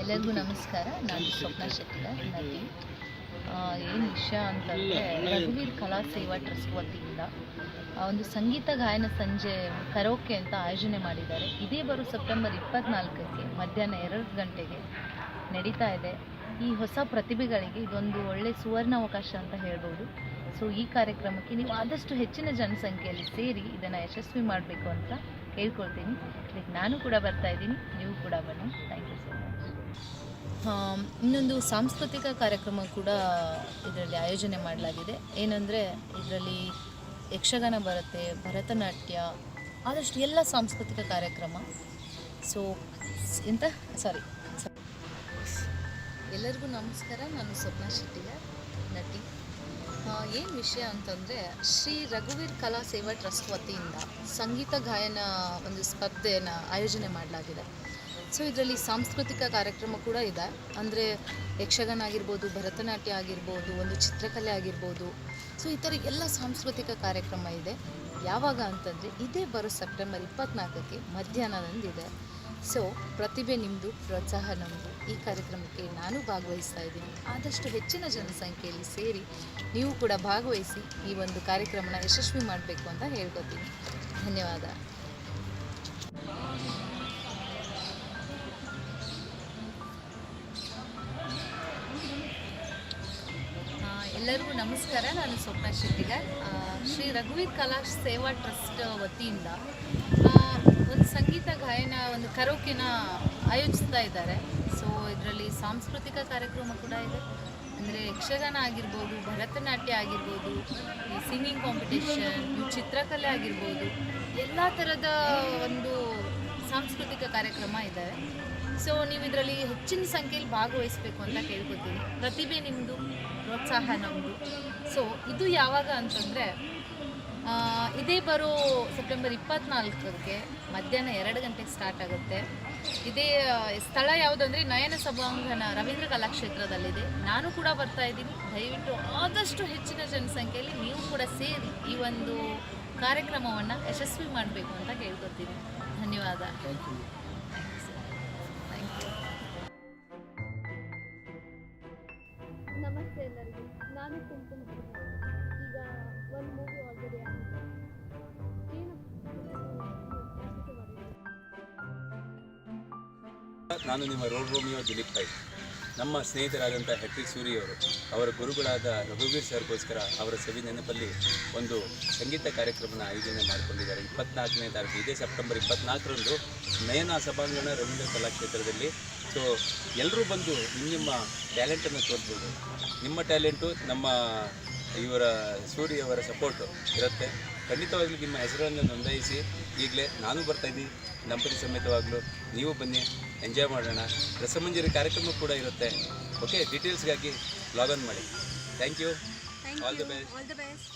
ಎಲ್ಲರಿಗೂ ನಮಸ್ಕಾರ. ನಾನು ಸ್ವಪ್ನ ಶೆಟ್ಟಿಗಾರ್, ನಟಿ. ಏನು ವಿಷಯ ಅಂತಂದರೆ, ರಘುವೀರ್ ಕಲಾ ಸೇವಾ ಟ್ರಸ್ಟ್ ವತಿಯಿಂದ ಒಂದು ಸಂಗೀತ ಗಾಯನ ಸಂಜೆ ಕರೋಕೆ ಅಂತ ಆಯೋಜನೆ ಮಾಡಿದ್ದಾರೆ. ಇದೇ ಬರೋ ಸೆಪ್ಟೆಂಬರ್ 24ಕ್ಕೆ ಮಧ್ಯಾಹ್ನ 2 ಗಂಟೆಗೆ ನಡೀತಾ ಇದೆ. ಈ ಹೊಸ ಪ್ರತಿಭೆಗಳಿಗೆ ಇದೊಂದು ಒಳ್ಳೆ ಸುವರ್ಣ ಅವಕಾಶ ಅಂತ ಹೇಳ್ಬೋದು. ಸೊ ಈ ಕಾರ್ಯಕ್ರಮಕ್ಕೆ ನೀವು ಆದಷ್ಟು ಹೆಚ್ಚಿನ ಜನಸಂಖ್ಯೆಯಲ್ಲಿ ಸೇರಿ ಇದನ್ನು ಯಶಸ್ವಿ ಮಾಡಬೇಕು ಅಂತ ಕೇಳ್ಕೊಳ್ತೀನಿ. ಇದಕ್ಕೆ ನಾನು ಕೂಡ ಬರ್ತಾ ಇದ್ದೀನಿ, ನೀವು ಕೂಡ ಬನ್ನಿ. Thank you so much. ಇನ್ನೊಂದು ಸಾಂಸ್ಕೃತಿಕ ಕಾರ್ಯಕ್ರಮ ಕೂಡ ಇದರಲ್ಲಿ ಆಯೋಜನೆ ಮಾಡಲಾಗಿದೆ. ಏನಂದರೆ ಇದರಲ್ಲಿ ಯಕ್ಷಗಾನ ಬರುತ್ತೆ, ಭರತನಾಟ್ಯ, ಆದಷ್ಟು ಎಲ್ಲ ಸಾಂಸ್ಕೃತಿಕ ಕಾರ್ಯಕ್ರಮ. ಸೊ ಎಲ್ಲರಿಗೂ ನಮಸ್ಕಾರ. ನಾನು ಸ್ವಪ್ನ ಶೆಟ್ಟಿಗಾರ್, ನಟಿ. ಏನು ವಿಷಯ ಅಂತಂದರೆ, ಶ್ರೀ ರಘುವೀರ್ ಕಲಾ ಸೇವಾ ಟ್ರಸ್ಟ್ ವತಿಯಿಂದ ಸಂಗೀತ ಗಾಯನ ಒಂದು ಸ್ಪರ್ಧೆಯನ್ನು ಆಯೋಜನೆ ಮಾಡಲಾಗಿದೆ. ಸೊ ಇದರಲ್ಲಿ ಸಾಂಸ್ಕೃತಿಕ ಕಾರ್ಯಕ್ರಮ ಕೂಡ ಇದೆ. ಅಂದರೆ ಯಕ್ಷಗಾನ ಆಗಿರ್ಬೋದು, ಭರತನಾಟ್ಯ ಆಗಿರ್ಬೋದು, ಒಂದು ಚಿತ್ರಕಲೆ ಆಗಿರ್ಬೋದು. ಸೊ ಈ ಥರ ಎಲ್ಲ ಸಾಂಸ್ಕೃತಿಕ ಕಾರ್ಯಕ್ರಮ ಇದೆ. ಯಾವಾಗ ಅಂತಂದರೆ ಇದೇ ಬರೋ ಸೆಪ್ಟೆಂಬರ್ 24ಕ್ಕೆ ಮಧ್ಯಾಹ್ನದಂದಿದೆ. ಸೊ ಪ್ರತಿಭೆ ನಿಮ್ಮದು, ಪ್ರೋತ್ಸಾಹ ನಮ್ಮದು. ಈ ಕಾರ್ಯಕ್ರಮಕ್ಕೆ ನಾನು ಭಾಗವಹಿಸ್ತಾ ಇದ್ದೀನಿ. ಆದಷ್ಟು ಹೆಚ್ಚಿನ ಜನಸಂಖ್ಯೆಯಲ್ಲಿ ಸೇರಿ ನೀವು ಕೂಡ ಭಾಗವಹಿಸಿ ಈ ಒಂದು ಕಾರ್ಯಕ್ರಮನ ಯಶಸ್ವಿ ಮಾಡಬೇಕು ಅಂತ ಹೇಳ್ಕೊತೀನಿ. ಧನ್ಯವಾದ. ಎಲ್ಲರಿಗೂ ನಮಸ್ಕಾರ. ನಾನು ಸ್ವಪ್ನ ಶೆಟ್ಟಿಗಾರ್. ಶ್ರೀ ರಘುವೀರ್ ಕಲಾ ಸೇವಾ ಟ್ರಸ್ಟ್ ವತಿಯಿಂದ ಒಂದು ಸಂಗೀತ ಗಾಯನ ಒಂದು ಕರೋಕೆನ ಆಯೋಜಿಸ್ತಾ ಇದ್ದಾರೆ. ಸೊ ಇದರಲ್ಲಿ ಸಾಂಸ್ಕೃತಿಕ ಕಾರ್ಯಕ್ರಮ ಕೂಡ ಇದೆ. ಅಂದರೆ ಯಕ್ಷಗಾನ ಆಗಿರ್ಬೋದು, ಭರತನಾಟ್ಯ ಆಗಿರ್ಬೋದು, ಈ ಸಿಂಗಿಂಗ್ ಕಾಂಪಿಟೇಷನ್, ಚಿತ್ರಕಲೆ ಆಗಿರ್ಬೋದು, ಎಲ್ಲ ಥರದ ಒಂದು ಸಾಂಸ್ಕೃತಿಕ ಕಾರ್ಯಕ್ರಮ ಇದ್ದಾವೆ. ಸೊ ನೀವು ಇದರಲ್ಲಿ ಹೆಚ್ಚಿನ ಸಂಖ್ಯೆಯಲ್ಲಿ ಭಾಗವಹಿಸಬೇಕು ಅಂತ ಕೇಳ್ಕೊತೀನಿ. ಪ್ರತಿಭೆ ನಿಮ್ಮದು, ಪ್ರೋತ್ಸಾಹ ನಮ್ಮದು. ಸೊ ಇದು ಯಾವಾಗ ಅಂತಂದರೆ ಇದೇ ಬರೋ ಸೆಪ್ಟೆಂಬರ್ 24ಕ್ಕೆ ಮಧ್ಯಾಹ್ನ 2 ಗಂಟೆಗೆ ಸ್ಟಾರ್ಟ್ ಆಗುತ್ತೆ. ಇದೇ ಸ್ಥಳ ಯಾವುದಂದರೆ ನಯನ ಸಭಾಂಗಣ ರವೀಂದ್ರ ಕಲಾಕ್ಷೇತ್ರದಲ್ಲಿದೆ. ನಾನು ಕೂಡ ಬರ್ತಾ ಇದ್ದೀನಿ. ದಯವಿಟ್ಟು ಆದಷ್ಟು ಹೆಚ್ಚಿನ ಜನಸಂಖ್ಯೆಯಲ್ಲಿ ನೀವು ಕೂಡ ಸೇರಿ ಈ ಒಂದು ಕಾರ್ಯಕ್ರಮವನ್ನು ಯಶಸ್ವಿ ಮಾಡಬೇಕು ಅಂತ ಕೇಳ್ಕೊತೀನಿ. ಧನ್ಯವಾದ. ನಮಸ್ತೆ ಎಲ್ಲರಿಗೂ. ನಾನು ಕುಂಕುಮ. ಈಗ ಒಂದು ಮೂವಿ ಆಲ್ರೆಡಿ ಆಗಿದೆ. ನಾನು ನಿಮ್ಮ ರೋಡ್ ರೋಮಿಯೋ ದಿಲೀಪ್ ಪೈ. ನಮ್ಮ ಸ್ನೇಹಿತರಾದಂಥ ಹೆಟ್ರಿಕ್ ಸೂರಿಯವರು ಅವರ ಗುರುಗಳಾದ ರಘುವೀರ್ ಸರ್ಗೋಸ್ಕರ ಅವರ ಸವಿ ನೆನಪಲ್ಲಿ ಒಂದು ಸಂಗೀತ ಕಾರ್ಯಕ್ರಮನ ಆಯೋಜನೆ ಮಾಡಿಕೊಂಡಿದ್ದಾರೆ. 24ನೇ ತಾರೀಕು ಇದೇ ಸೆಪ್ಟೆಂಬರ್ 24ರಂದು ನಯನ ಸಭಾಂಗಣ ರವೀಂದ್ರ ಕಲಾಕ್ಷೇತ್ರದಲ್ಲಿ. ಸೊ ಎಲ್ಲರೂ ಬಂದು ನಿಮ್ಮ ಟ್ಯಾಲೆಂಟನ್ನು ತೋರಿಸ್ಬೋದು. ನಿಮ್ಮ ಟ್ಯಾಲೆಂಟು ನಮ್ಮ ಇವರ ಸೂರ್ಯವರ ಸಪೋರ್ಟು ಇರುತ್ತೆ. ಖಂಡಿತವಾಗ್ಲೂ ನಿಮ್ಮ ಹೆಸರನ್ನು ನೋಂದಾಯಿಸಿ. ಈಗಲೇ ನಾನು ಬರ್ತಾಯಿದ್ದೀನಿ, ದಂಪತಿ ಸಮೇತವಾಗಲೂ ನೀವು ಬನ್ನಿ, ಎಂಜಾಯ್ ಮಾಡೋಣ. ರಸಮಂಜರಿ ಕಾರ್ಯಕ್ರಮ ಕೂಡ ಇರುತ್ತೆ. ಓಕೆ, ಡೀಟೇಲ್ಸ್ಗಾಗಿ ಲಾಗ್ ಆನ್ ಮಾಡಿ. Thank you. All the best.